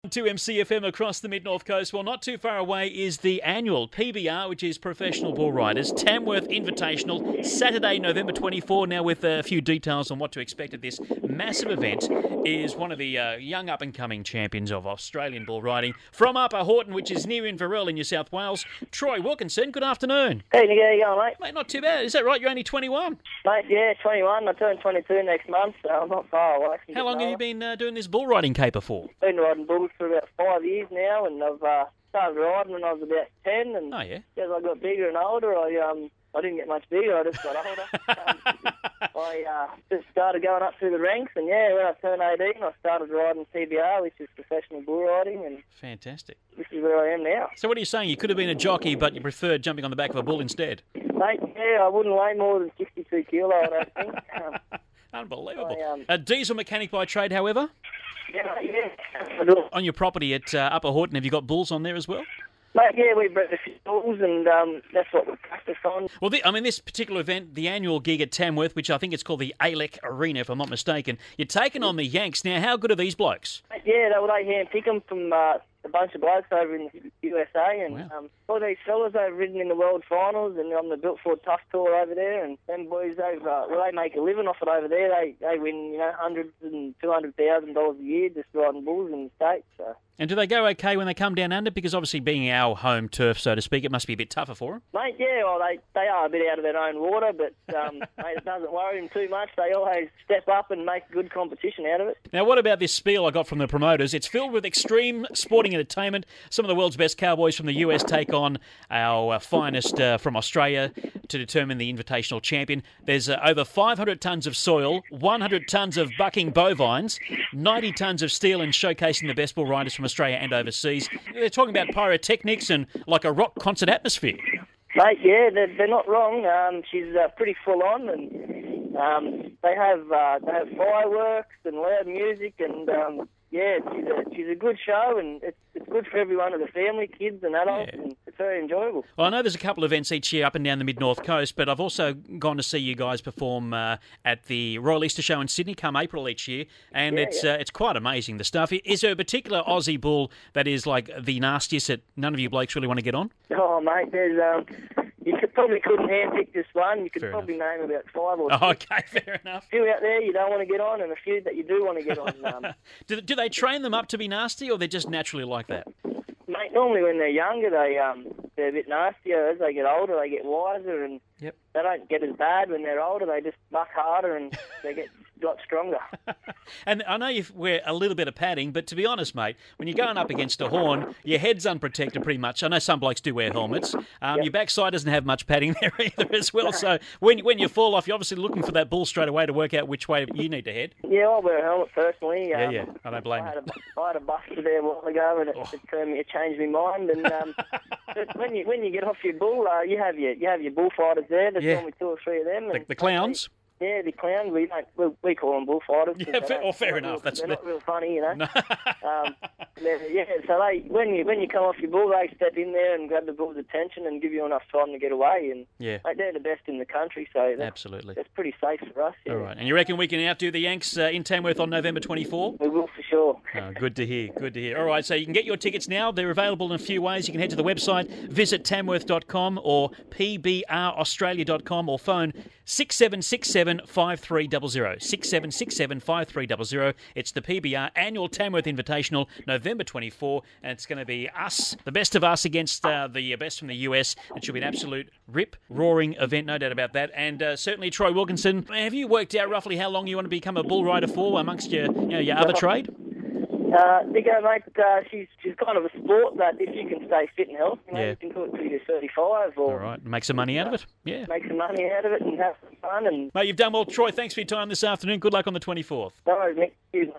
To MCFM across the Mid-North Coast. Well, not too far away is the annual PBR, which is Professional Bull Riders, Tamworth Invitational, Saturday, November 24. Now, with a few details on what to expect at this massive event, is one of the young up-and-coming champions of Australian bull riding from Upper Horton, which is near Inverell in New South Wales, Troy Wilkinson. Good afternoon. Hey, Nick, how you going, mate? Mate, not too bad. Is that right? You're only 21? Mate, yeah, 21. I turn 22 next month, so I'm not far away. How long have you been doing this bull riding caper for? Been riding bulls for about 5 years now, and I've started riding when I was about 10, and Oh, yeah? as I got bigger and older, I didn't get much bigger, I just got older. I just started going up through the ranks, and yeah, when I turned 18, I started riding PBR, which is professional bull riding, and Fantastic. this is where I am now. So what are you saying? You could have been a jockey, but you preferred jumping on the back of a bull instead? Mate, yeah, I wouldn't weigh more than 62 kilo, I don't think. Unbelievable. A diesel mechanic by trade, however? Yeah, yeah. On your property at Upper Horton, have you got bulls on there as well? Mate, yeah, we bred a few bulls, and that's what we practice on. Well, this particular event, the annual gig at Tamworth, which I think it's called the ALEC Arena, if I'm not mistaken, you're taking on the Yanks. Now, how good are these blokes? Mate, yeah, they hand-pick them from a bunch of blokes over in the USA, and Wow. all these fellas they've ridden in the World Finals and on the Built Ford Tough Tour over there, and them boys they make a living off it over there. They win hundreds and $200,000 a year just riding bulls in the States. So. And do they go okay when they come down under? Because obviously being our home turf, so to speak, it must be a bit tougher for them. Mate, yeah, well, they are a bit out of their own water, but mate, it doesn't worry them too much. They always step up and make good competition out of it. Now, what about this spiel I got from the promoters? It's filled with extreme sporting entertainment. Some of the world's best cowboys from the US take on our finest from Australia to determine the invitational champion. There's over 500 tonnes of soil, 100 tonnes of bucking bovines, 90 tonnes of steel, and showcasing the best bull riders from Australia and overseas. They're talking about pyrotechnics and like a rock concert atmosphere. Mate, yeah, they're not wrong. She's pretty full on, and they have fireworks and loud music, and yeah, she's a good show, and it's good for everyone of the family, kids and adults, and it's very enjoyable. Well, I know there's a couple of events each year up and down the Mid-North Coast, but I've also gone to see you guys perform at the Royal Easter Show in Sydney come April each year, and it's quite amazing, the stuff. Is there a particular Aussie bull that is like the nastiest that none of you blokes really want to get on? Oh, mate, there's... You probably couldn't handpick this one. You could Fair probably enough. name about 5 or 6. Okay, fair enough. A few out there you don't want to get on, and a few that you do want to get on. Do they train them up to be nasty, or they're just naturally like that? Mate, normally when they're younger, they're a bit nastier. As they get older, they get wiser, and Yep. they don't get as bad when they're older. They just buck harder, and they get a lot stronger. And I know you wear a little bit of padding, but to be honest, mate, when you're going up against a horn, your head's unprotected pretty much. I know some blokes do wear helmets. Your backside doesn't have much padding there either as well. So when you fall off, you're obviously looking for that bull straight away to work out which way you need to head. Yeah, I wear a helmet personally. Yeah. I don't blame you. I had a buster there a while ago, and it changed my mind. And but when you get off your bull, you have your bullfighters there. There's normally 2 or 3 of them. And The clowns? Yeah, the clowns. We call them bullfighters. Yeah, fair enough. They're not real funny, you know. No. So when you come off your bull, they step in there and grab the bull's attention and give you enough time to get away. And mate, they're the best in the country, so Absolutely. That's pretty safe for us. Yeah. All right. And you reckon we can outdo the Yanks in Tamworth on November 24? We will for sure. Oh, good to hear. Good to hear. All right, so you can get your tickets now. They're available in a few ways. You can head to the website, visit tamworth.com or pbraustralia.com, or phone 6767 5300. 6767 5300. It's the PBR Annual Tamworth Invitational, November 24, and it's going to be us, the best of us, against the best from the US. It should be an absolute rip-roaring event, no doubt about that. And certainly, Troy Wilkinson, have you worked out roughly how long you want to become a bull rider for amongst your other trade? Nico, mate, she's kind of a sport that if you can stay fit and healthy, you can do it till you're 35. Or, all right, make some money out of it. Yeah. Make some money out of it and have some fun. And mate, you've done well. Troy, thanks for your time this afternoon. Good luck on the 24th. No worries, Nick. Cheers, mate.